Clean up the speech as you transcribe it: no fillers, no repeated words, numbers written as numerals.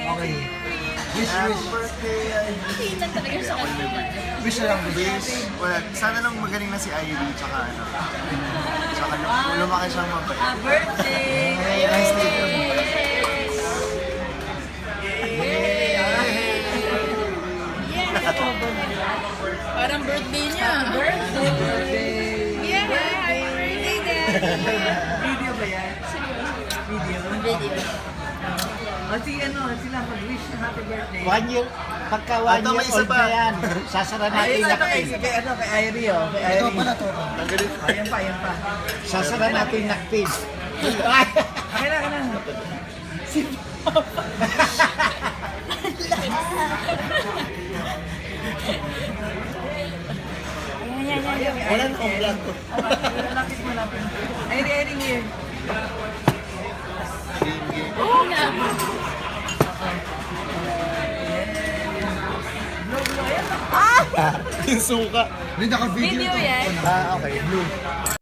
Okay. Wish. birthday, Hindi lang talaga sa kanya. Wish na lang. Wish. Well, sana lang magaling na si Ivy, tsaka ano. Tsaka lumaki siyang mabait. Birthday! Nice to meet you. Parang birthday niya. Birthday! Yeah! Happy birthday, Daddy! Video ba yan? Video? Video. O si ano, sila mag-wish na happy birthday. 1 year, pagka 1 Ito, may year isa old pa. na yan, sasara natin Ayun yung na kay, nakpin. kay, ano, kay Irie, oh. Kay Irie. Ito pala to. Ayan pa, ayan pa. Sasara natin yung nakpin. Akin na, akin na. Ayan, yan, yan. Wala na akong vlog ko. Malapit, malapit. Irie, Irie, here. Oo na. Yung suka. Hindi naka-video Video to. yan. Okay, blue.